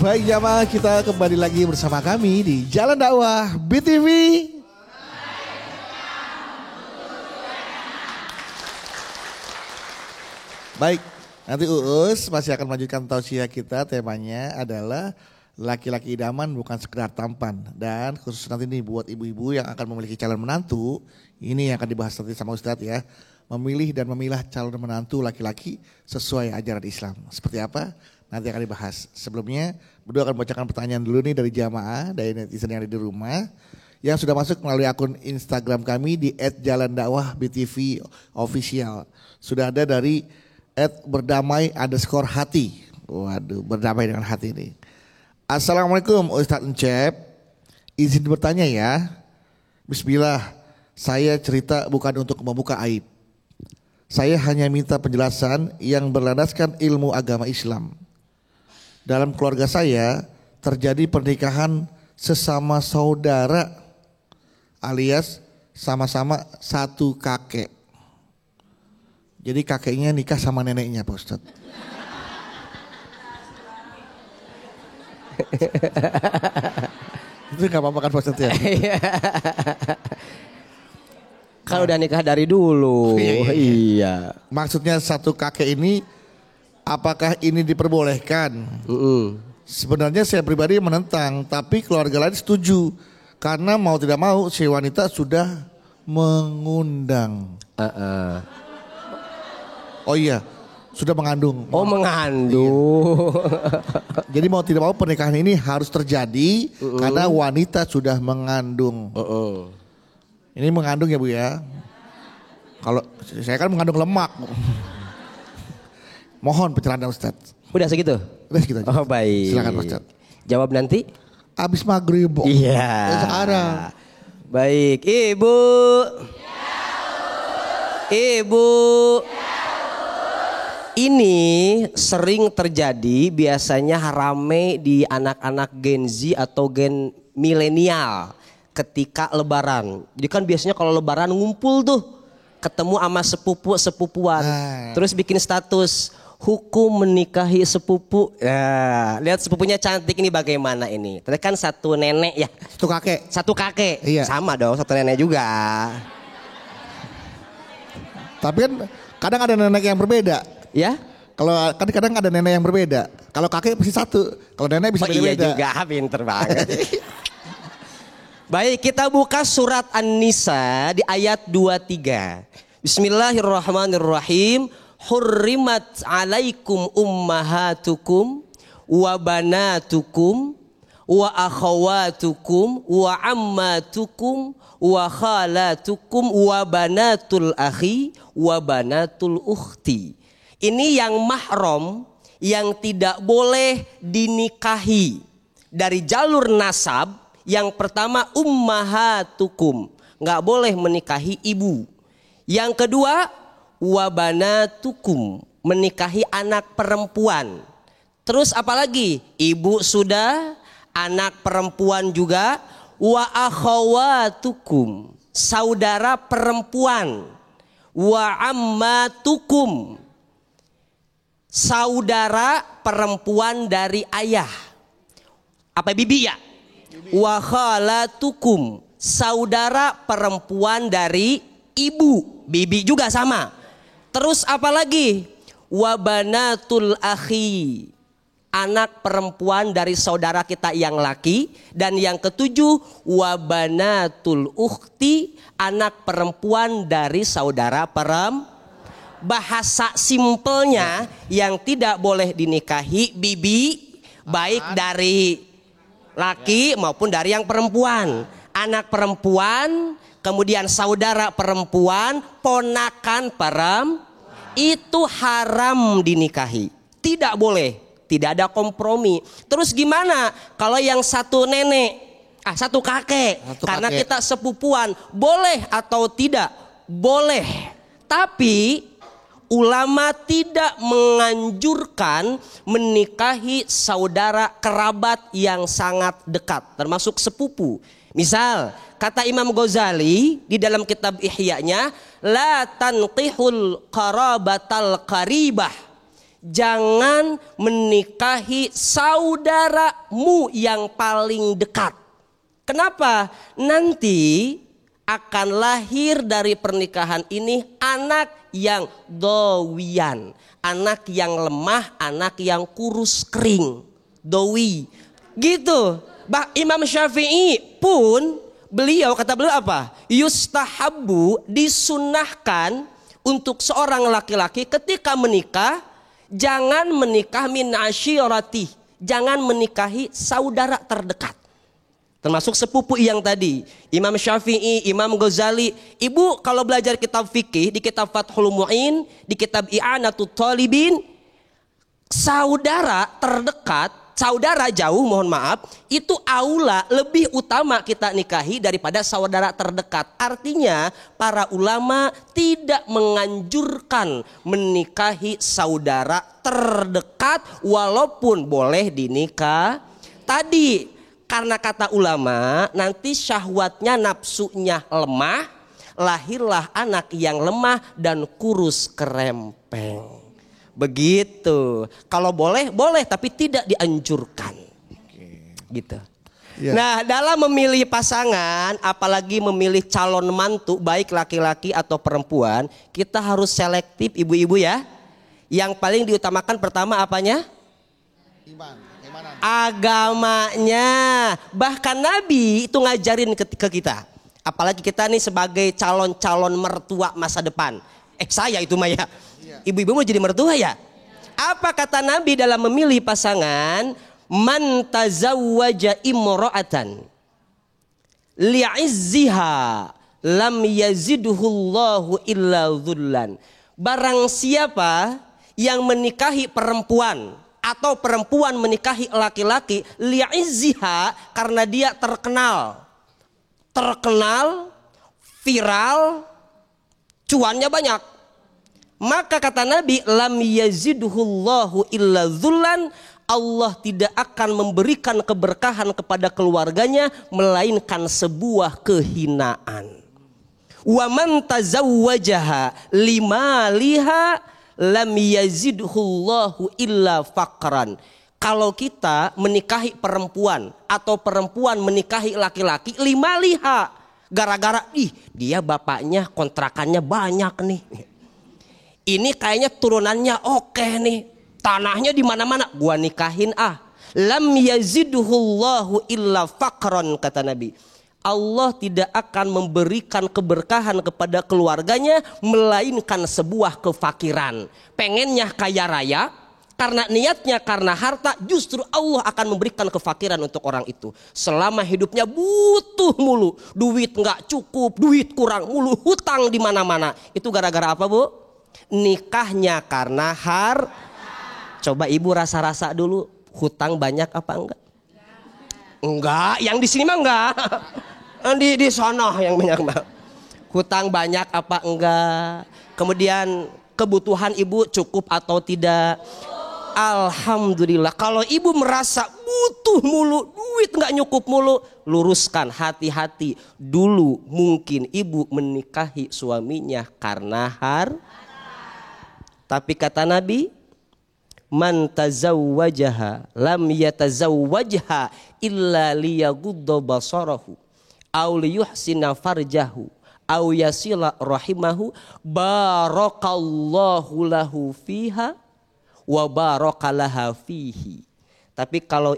Baik jamaah, kita kembali lagi bersama kami di Jalan Dakwah BTV. Baik, nanti Uus masih akan melanjutkan tausiah kita. Temanya adalah laki-laki idaman bukan sekedar tampan. Dan khusus nanti nih buat ibu-ibu yang akan memiliki calon menantu, ini yang akan dibahas nanti sama Ustadz ya. Memilih dan memilah calon menantu laki-laki sesuai ajaran Islam. Seperti apa? Nanti akan dibahas. Sebelumnya, berdua akan membacakan pertanyaan dulu nih dari jamaah, dari netizen yang ada di rumah. Yang sudah masuk melalui akun Instagram kami di @jalandakwahbtv official. Sudah ada dari @berdamai_hati. Waduh, berdamai dengan hati nih. Assalamualaikum Ustadz Encep. Izin bertanya ya. Bismillah, saya cerita bukan untuk membuka aib. Saya hanya minta penjelasan yang berlandaskan ilmu agama Islam. Dalam keluarga saya terjadi pernikahan sesama saudara alias sama-sama satu kakek. Jadi kakeknya nikah sama neneknya Pak Ustadz. Itu gak apa-apa kan Pak Ustadz ya? Kan udah nikah dari dulu. Iya. Maksudnya satu kakek ini, apakah ini diperbolehkan? Sebenarnya saya pribadi menentang, tapi keluarga lain setuju. Karena mau tidak mau si wanita sudah mengundang. Oh iya, sudah mengandung. Oh mengandung. Jadi mau tidak mau pernikahan ini harus terjadi karena wanita sudah mengandung. Ini mengandung ya Bu ya. Kalau saya kan mengandung lemak. Mohon pencerahan Ustadz. Udah segitu? Udah segitu aja. Oh baik. Silakan Pak Ustadz. Jawab nanti? Abis maghrib. Iya. Sekarang. Baik, Ibu. Ibu. Ini sering terjadi biasanya rame di anak-anak Gen Z atau Gen milenial ketika lebaran. Jadi kan biasanya kalau lebaran ngumpul tuh ketemu sama sepupu-sepupuan. Terus bikin status hukum menikahi sepupu. Ya, lihat sepupunya cantik ini bagaimana ini. Tadi kan satu nenek ya. Satu kakek. Satu kakek. Iya. Sama dong, satu nenek juga. Tapi kan kadang ada nenek yang berbeda. Ya? Kalau kan kadang ada nenek yang berbeda. Kalau kakek pasti satu. Kalau nenek bisa beda-beda. Iya juga, pinter banget. Baik, kita buka surat An-Nisa di ayat 23. Bismillahirrahmanirrahim. Hurrimat alaikum ummahatukum wa banatukum wa akhawatukum wa ammatukum wa khalatukum wa banatul akhi wa banatul ukhti. Ini yang mahram, yang tidak boleh dinikahi dari jalur nasab. Yang pertama ummahatukum, nggak boleh menikahi ibu. Yang kedua wabanatukum, menikahi anak perempuan. Terus apalagi? Ibu sudah, anak perempuan juga. Wa akhawatukum, saudara perempuan. Wa ammatukum, saudara perempuan dari ayah. Apa bibi ya? Wa khalatukum, saudara perempuan dari ibu. Bibi juga sama. Terus apa lagi? Wa banatul akhi, anak perempuan dari saudara kita yang laki. Dan yang ketujuh wa banatul ukhti, anak perempuan dari saudara perempuan. Bahasa simpelnya yang tidak boleh dinikahi bibi, baik dari laki maupun dari yang perempuan. Anak perempuan, kemudian saudara perempuan, ponakan perempuan, itu haram dinikahi. Tidak boleh, tidak ada kompromi. Terus gimana kalau yang satu nenek, satu kakek, karena kita sepupuan, boleh atau tidak? Boleh. Tapi ulama tidak menganjurkan menikahi saudara kerabat yang sangat dekat, termasuk sepupu. Misal, kata Imam Ghazali di dalam kitab Ihya-nya, la tanqihul qarabatal qaribah. jangan menikahi saudaramu yang paling dekat. Kenapa? Nanti akan lahir dari pernikahan ini anak yang dowian, anak yang lemah, anak yang kurus kering, dowi. Gitu. Imam Syafi'i pun kata beliau apa? Yustahabu, disunahkan untuk seorang laki-laki ketika menikah jangan menikah min asyirati, jangan menikahi saudara terdekat. Termasuk sepupu yang tadi, Imam Syafi'i, Imam Ghazali. Ibu kalau belajar kitab fikih di kitab Fathul Mu'in, di kitab I'anatul Talibin, saudara terdekat, saudara jauh mohon maaf, itu aula lebih utama kita nikahi daripada saudara terdekat. Artinya para ulama tidak menganjurkan menikahi saudara terdekat walaupun boleh dinikah. Tadi karena kata ulama nanti syahwatnya, nafsunya lemah, lahirlah anak yang lemah dan kurus kerempeng. Begitu. Kalau boleh, boleh, tapi tidak dianjurkan. Gitu. Ya. Nah, dalam memilih pasangan, apalagi memilih calon mantu, baik laki-laki atau perempuan, kita harus selektif, ibu-ibu ya. Yang paling diutamakan pertama apanya? Iman. Agamanya. Bahkan Nabi itu ngajarin ke kita. Apalagi kita nih sebagai calon-calon mertua masa depan. Saya itu Maya. Ibu-ibu mau jadi mertua ya? Apa kata Nabi dalam memilih pasangan? Man tazawwaja imra'atan li'izziha lam yazidhullahu illa dhullan. Barang siapa yang menikahi perempuan atau perempuan menikahi laki-laki li'izziha karena dia terkenal, viral, cuannya banyak. Maka kata Nabi, lam yazidhullahu illa dzullan, Allah tidak akan memberikan keberkahan kepada keluarganya melainkan sebuah kehinaan. Wa man tazawwajaha limaliha lam yazidhullahu illa faqran. Kalau kita menikahi perempuan atau perempuan menikahi laki-laki limaliha, gara-gara dia bapaknya kontrakannya banyak nih. Ini kayaknya turunannya oke nih. Tanahnya di mana-mana, gua nikahin Lam yazidhullahu illa faqran kata Nabi. Allah tidak akan memberikan keberkahan kepada keluarganya melainkan sebuah kefakiran. Pengennya kaya raya, karena niatnya karena harta, justru Allah akan memberikan kefakiran untuk orang itu. Selama hidupnya butuh mulu, duit nggak cukup, duit kurang mulu, hutang di mana-mana. Itu gara-gara apa, Bu? Nikahnya karena Coba ibu rasa-rasa dulu, hutang banyak apa enggak? Enggak, yang di sini mah enggak. Di sono yang banyak mah. Hutang banyak apa enggak? Kemudian kebutuhan ibu cukup atau tidak? Alhamdulillah. Kalau ibu merasa butuh mulu, duit nggak nyukup mulu, luruskan, hati-hati. Dulu mungkin ibu menikahi suaminya karena tapi kata Nabi, man tazawwajaha lam yatazawwajha illa liyagudda basarahu aw liyuhsina farjahu aw yasila rahimahu barakallahu lahu fiha wa barakalaha fihi. Tapi kalau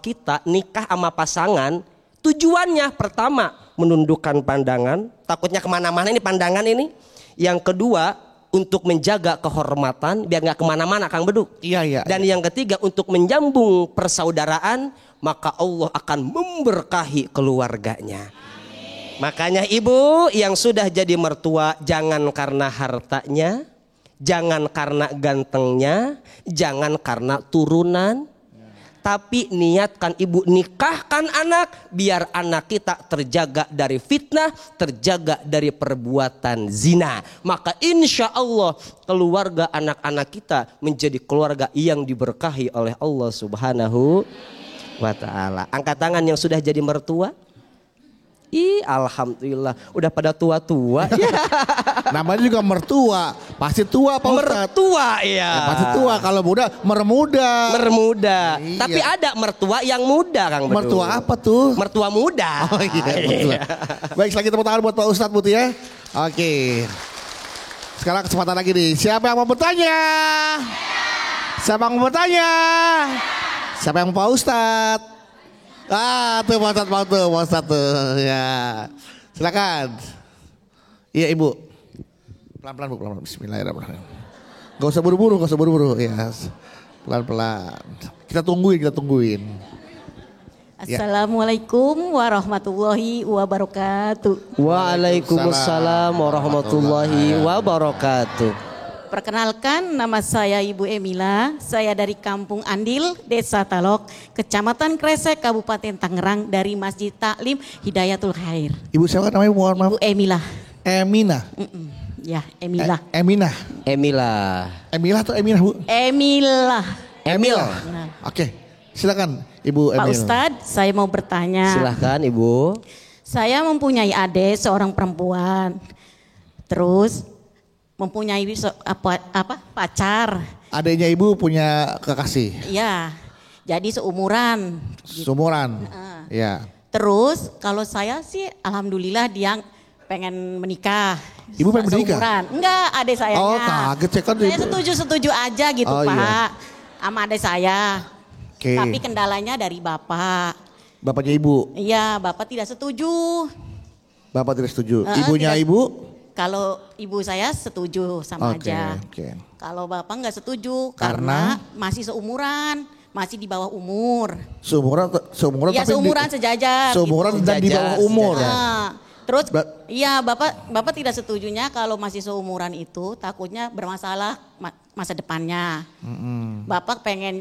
kita nikah sama pasangan, tujuannya pertama menundukkan pandangan, takutnya kemana-mana ini pandangan ini. Yang kedua untuk menjaga kehormatan biar nggak kemana-mana Kang Beduk. Iya. Dan yang ketiga untuk menyambung persaudaraan, maka Allah akan memberkahi keluarganya. Makanya ibu yang sudah jadi mertua, jangan karena hartanya, jangan karena gantengnya, jangan karena turunan, tapi niatkan ibu nikahkan anak biar anak kita terjaga dari fitnah, terjaga dari perbuatan zina. Maka insya Allah keluarga anak-anak kita menjadi keluarga yang diberkahi oleh Allah Subhanahu wa ta'ala. Angkat tangan yang sudah jadi mertua. Ih, alhamdulillah. Udah pada tua-tua. Namanya juga mertua, pasti tua Pak Ustadz. Mertua ya. Ya, pasti tua, kalau muda mermuda. Mermuda. Iya. Tapi ada mertua yang muda Kang Bedu. Mertua apa tuh? Mertua muda. Oh iya, mertua. Baik, lagi tepuk tangan buat Pak Ustadz Putih ya. Oke. Sekarang kesempatan lagi nih. Siapa yang mau bertanya? Siapa yang mau bertanya? Siapa yang mau Pak Ustadz? Tuh Pak Ustadz tuh. Ya. Silakan. Iya Ibu. Pelan-pelan Bu, pelan-pelan. Bismillahirrahmanirrahim. Gak usah buru-buru, Ya. Pelan-pelan. Kita tungguin. Assalamualaikum warahmatullahi wabarakatuh. Waalaikumsalam warahmatullahi wabarakatuh. Perkenalkan, nama saya Ibu Emila. Saya dari Kampung Andil, Desa Talok, Kecamatan Kresek, Kabupaten Tangerang, dari Masjid Taklim Hidayatul Khair. Ibu siapa namanya? Mohon maaf. Ibu Emila. Emina. Ya, Emila. Emina. Emila atau Emina Bu? Emila. Emil. Oke. Silakan Ibu Pak Emil. Ustadz, saya mau bertanya. Silahkan Ibu. Saya mempunyai adik seorang perempuan. Terus mempunyai pacar. Adiknya Ibu punya kekasih. Iya. Jadi seumuran. Sumuran. Ya. Terus kalau saya sih alhamdulillah dia pengen menikah. Ibu pengen menikah? Seumuran. Enggak, adik sayanya. Oh, kaget saya kan. Saya setuju aja gitu Oh, Pak. iya. Sama adik saya. Oke. Tapi kendalanya dari Bapak. Bapaknya Ibu. Iya, Bapak tidak setuju. Bapak tidak setuju. Ibunya tidak. Ibu? Kalau ibu saya setuju sama aja. Oke. Kalau Bapak nggak setuju Karena? masih seumuran. Masih di bawah umur. Seumuran Ya tapi seumuran sejajar. seumuran gitu. dan di bawah umur. Terus iya Bapak tidak setujunya kalau masih seumuran itu takutnya bermasalah masa depannya. Bapak pengen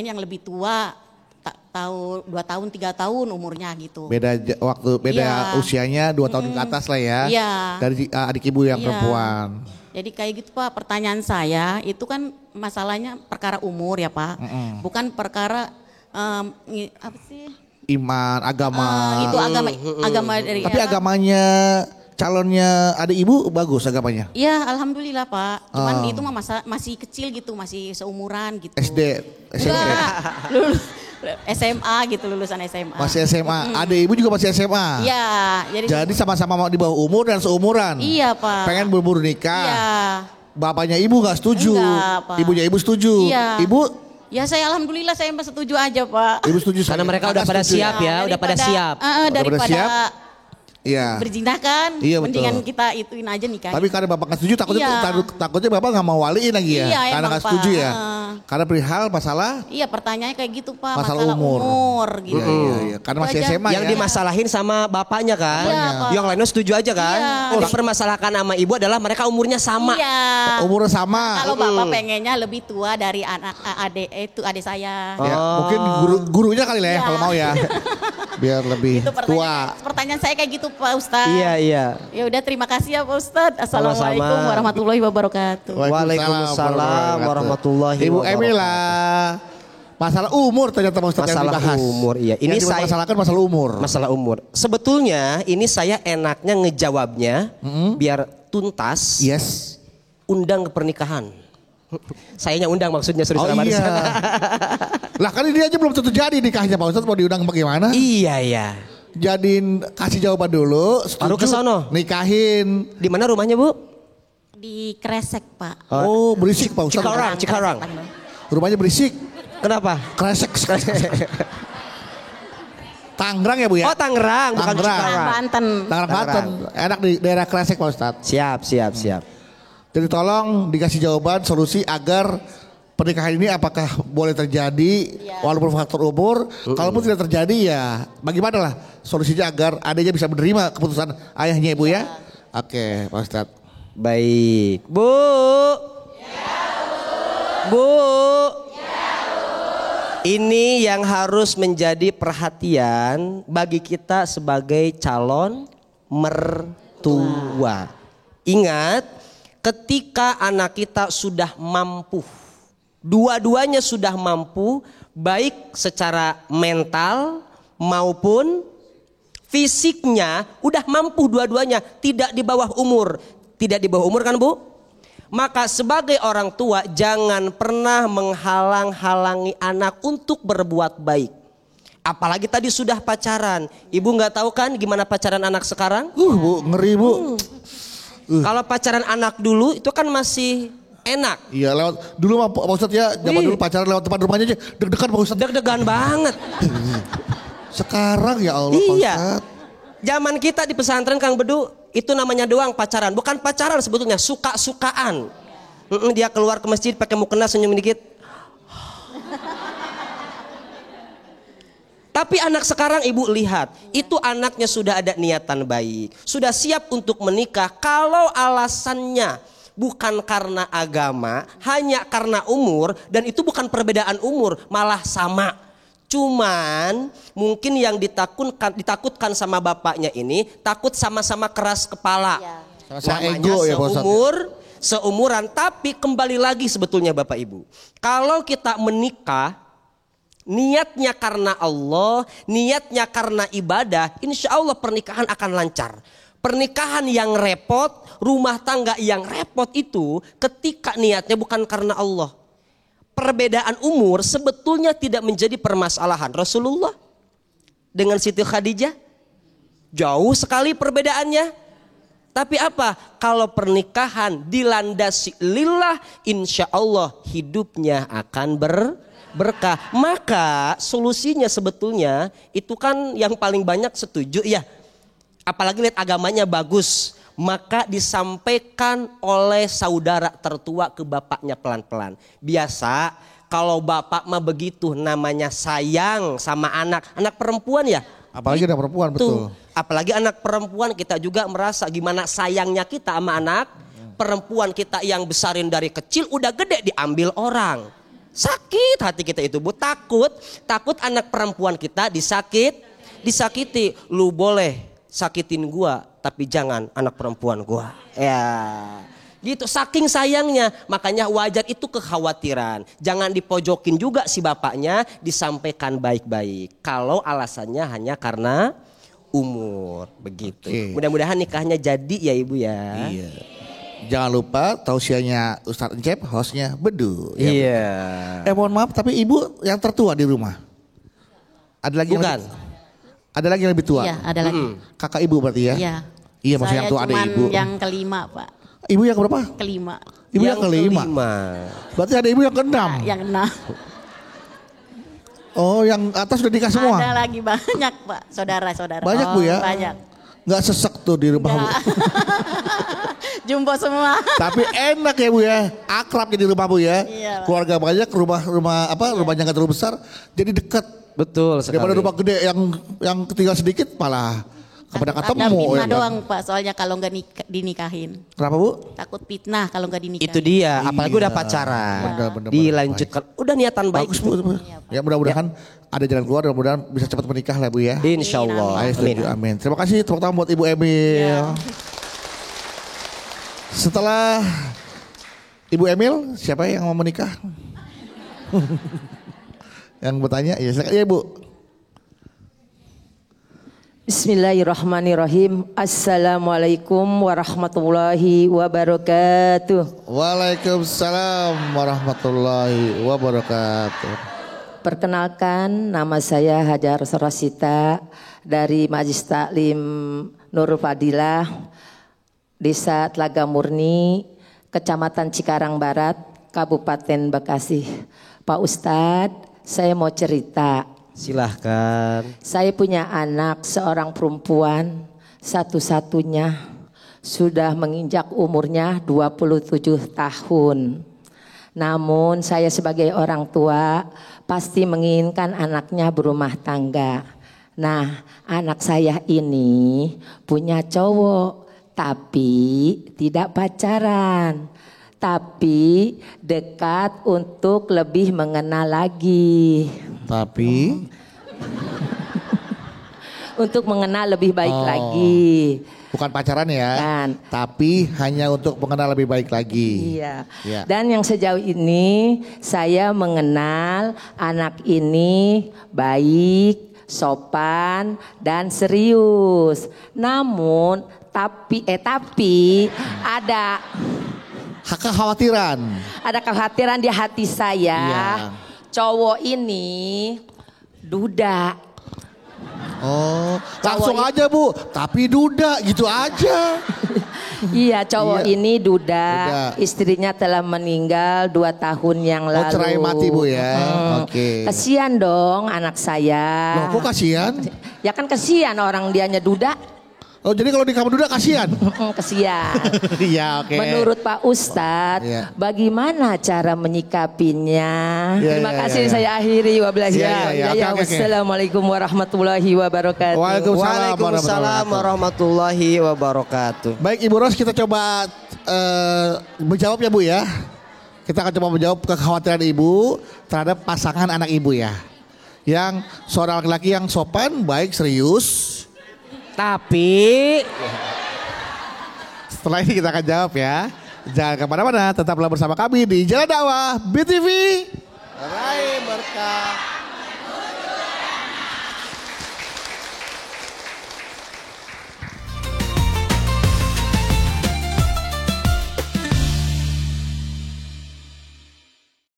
yang lebih tua, tahu 2 tahun 3 tahun umurnya gitu. Beda Iya. usianya 2 tahun ke atas lah ya. Iya. Dari adik Ibu yang Iya. perempuan. Jadi kayak gitu Pak, pertanyaan saya itu kan masalahnya perkara umur ya Pak. Bukan perkara apa sih? Iman, agama. Itu agama dari Tapi agamanya calonnya adik Ibu bagus agamanya. Iya, alhamdulillah Pak. Cuman Oh. itu mah masih kecil gitu, masih seumuran gitu. SD, SMP. Enggak, lulus SMA gitu, lulusan SMA. Masih SMA. Adik Ibu juga masih SMA. Iya, Jadi sama-sama mau di bawah umur dan seumuran. Iya Pak. Pengen buru-buru nikah. Iya. Bapaknya Ibu gak setuju. Enggak, Pak. Ibunya Ibu setuju. Iya. Ibu Ya saya alhamdulillah saya setuju aja Pak. Ibu setuju. Karena mereka udah pada setuju siap ya, udah pada siap. Daripada siap? Iya. berzina kan, Iya, betul. mendingan kita ituin aja nikah. Tapi karena Bapak gak setuju takutnya Iya. takutnya Bapak gak mau waliin lagi ya. Iya, Karena emang, gak setuju Pak. ya. Karena perihal masalah Iya pertanyaannya kayak gitu Pak, Masalah masalah umur. gitu. Iya. Karena masih Itu aja. SMA Yang ya. dimasalahin sama bapaknya kan. Iya, Pak. Yang lainnya setuju aja kan. Iya. Yang dipermasalahkan sama ibu adalah mereka umurnya sama. Iya. Umurnya sama. Kalau Bapak pengennya lebih tua dari adik saya. Ya, Oh. mungkin gurunya kali lah ya Iya. kalau mau ya. Biar lebih Itu tua. pertanyaan saya kayak gitu Pak Ustadz. Iya. Ya udah terima kasih ya Pak Ustadz. Assalamualaikum Sama-sama. warahmatullahi wabarakatuh. Waalaikumsalam warahmatullahi Ibu wabarakatuh. Emila. Masalah umur ternyata Pak Ustadz yang Masalah dibahas. umur, iya. Ini Yang saya- dipermasalahkan masalah umur. Masalah umur. Sebetulnya ini saya enaknya ngejawabnya biar tuntas. Yes. Undang ke pernikahan. Sayanya undang maksudnya serius Oh sama iya. Marisa. Lah kan ini aja belum tentu jadi nikahnya Pak Ustadz, mau diundang bagaimana? Iya. Jadiin kasih jawaban dulu, setuju, Baru ke sono. nikahin. Di mana rumahnya Bu? Di Kresek Pak. Oh berisik Pak Ustadz. Cikarang. Rumahnya berisik. Kenapa? Kresek. Tangerang ya Bu ya? Oh Tangerang, bukan Tangerang. Cikarang. Banten. Tangerang Banten. Enak di daerah Kresek Pak Ustadz. Siap. Jadi tolong dikasih jawaban solusi agar pernikahan ini apakah boleh terjadi walaupun faktor umur. Kalaupun tidak terjadi ya bagaimana lah solusinya agar adanya bisa menerima keputusan ayahnya Ibu ya. Oke Pak Ustadz. Baik. Bu. Bu. Ini yang harus menjadi perhatian bagi kita sebagai calon mertua. Ingat, ketika anak kita sudah mampu, dua-duanya sudah mampu, baik secara mental maupun Fisiknya udah mampu dua-duanya, tidak di bawah umur. Tidak di bawah umur kan Bu? Maka sebagai orang tua jangan pernah menghalang-halangi anak untuk berbuat baik. Apalagi tadi sudah pacaran. Ibu nggak tahu kan gimana pacaran anak sekarang? Bu, ngeri Bu. Kalau pacaran anak dulu itu kan masih enak. Iya, lewat dulu mah Pak Ustadz ya, zaman dulu pacaran lewat depan rumahnya aja deg-degan Pak Ustadz. Deg-degan banget. Sekarang ya Allah Pak Iya. Ustadz. Zaman kita di pesantren Kang Bedu itu namanya doang pacaran, bukan pacaran sebetulnya, suka-sukaan. Dia keluar ke masjid pakai mukena senyum dikit. Tapi anak sekarang ibu lihat, itu anaknya sudah ada niatan baik, sudah siap untuk menikah. Kalau alasannya bukan karena agama, hanya karena umur, dan itu bukan perbedaan umur, malah sama. Cuman mungkin yang ditakutkan sama bapaknya ini takut sama-sama keras kepala. Sama Namanya ego ya Pak Ustadz. Seumuran, tapi kembali lagi sebetulnya Bapak Ibu. Kalau kita menikah niatnya karena Allah, niatnya karena ibadah, insya Allah pernikahan akan lancar. Pernikahan yang repot, rumah tangga yang repot itu ketika niatnya bukan karena Allah. Perbedaan umur sebetulnya tidak menjadi permasalahan. Rasulullah dengan Siti Khadijah jauh sekali perbedaannya. Tapi apa? Kalau pernikahan dilandasi lillah, insya Allah hidupnya akan berkah. Maka solusinya sebetulnya itu kan yang paling banyak setuju ya. Apalagi lihat agamanya bagus. Maka disampaikan oleh saudara tertua ke bapaknya pelan-pelan. Biasa kalau bapak mah begitu, namanya sayang sama anak. Anak perempuan ya. Apalagi anak perempuan, betul. Apalagi anak perempuan, kita juga merasa gimana sayangnya kita sama anak perempuan kita yang besarin dari kecil udah gede diambil orang. Sakit hati kita itu Bu. Takut anak perempuan kita disakiti. Lu boleh sakitin gua, tapi jangan anak perempuan gua. Ya, gitu. Saking sayangnya, makanya wajar itu kekhawatiran. Jangan dipojokin juga si bapaknya, disampaikan baik-baik. Kalau alasannya hanya karena umur, begitu. Mudah-mudahan nikahnya jadi ya Ibu ya. Iya. Jangan lupa tausiahnya Ustadz Encep, hostnya Bedu. Iya. Mohon maaf, tapi Ibu yang tertua di rumah. Ada lagi Bukan. Ada lagi yang lebih tua? Iya, ada lagi. Kakak Ibu berarti ya? Iya. Iya, maksudnya yang tua ada Ibu. Yang kelima Pak. Ibu yang berapa? Kelima. Ibu yang kelima. Berarti ada Ibu yang keenam. Yang enam. Oh, yang atas sudah nikah semua? Ada lagi banyak Pak, saudara-saudara. Banyak Bu ya? Banyak. Nggak sesek tuh di rumah Bu. Jumbo semua. Tapi enak ya Bu ya, akrab jadi rumah Bu ya. Iya, Pak. Keluarga banyak, rumahnya nggak terlalu besar, jadi dekat. Betul sekali. Daripada rumah gede yang ketinggal sedikit malah kepada ketemu. Ada fitnah ya, doang Pak, soalnya kalau nggak dinikahin. Kenapa Bu? Takut fitnah kalau nggak dinikahin. Itu dia, apalagi udah pacaran. Benar, Dilanjutkan. Udah niatan baik. Bagus Bu. Ya mudah-mudahan ada jalan keluar, mudah-mudahan bisa cepat menikah lah Bu ya. Insya Allah. Ayo, setuju, amin. Terima kasih tepuk tangan buat Ibu Emil. Ya. Setelah Ibu Emil, siapa yang mau menikah? Yang bertanya, ya silakan ya Bu. Bismillahirrahmanirrahim. Assalamualaikum warahmatullahi wabarakatuh. Waalaikumsalam warahmatullahi wabarakatuh. Perkenalkan, nama saya Hajar Sarasita dari Majelis Taklim Nurul Fadilah, Desa Telaga Murni, Kecamatan Cikarang Barat, Kabupaten Bekasi. Pak Ustadz, saya mau cerita. Silahkan. Saya punya anak seorang perempuan satu-satunya, sudah menginjak umurnya 27 tahun. Namun saya sebagai orang tua pasti menginginkan anaknya berumah tangga. Nah, anak saya ini punya cowok tapi tidak pacaran. Tapi dekat untuk lebih mengenal lagi. Tapi untuk mengenal lebih baik lagi. bukan pacaran ya, Kan. tapi hanya untuk mengenal lebih baik lagi. Iya. Ya. Dan yang sejauh ini saya mengenal anak ini baik, sopan dan serius. Namun tapi ada Kekhawatiran. kekhawatiran di hati saya. Iya. Cowok ini duda. Oh, langsung aja Bu, tapi duda gitu aja. Iya, cowok Iya. ini duda. Duda. Istrinya telah meninggal 2 tahun yang Oh, lalu. cerai mati Bu ya. Oke. Kasihan dong anak saya. Loh, kok kasihan? Ya kan kasihan orang dianya duda. Oh, jadi kalau di kamar duda kasihan? Kasihan. Iya, oke. Menurut Pak Ustadz, Iya. bagaimana cara menyikapinya? Iya, Terima iya, kasih, iya. saya akhiri. Iya. Oke. Wassalamualaikum warahmatullahi wabarakatuh. Waalaikumsalam warahmatullahi wabarakatuh. Baik Ibu Ros, kita coba menjawab ya Bu ya. Kita akan coba menjawab kekhawatiran Ibu terhadap pasangan anak Ibu ya. Yang seorang laki-laki yang sopan, baik, serius. Tapi Setelah ini kita akan jawab ya. Jangan kemana-mana, tetaplah bersama kami di Jalan Dakwah BTV. Raih berkah.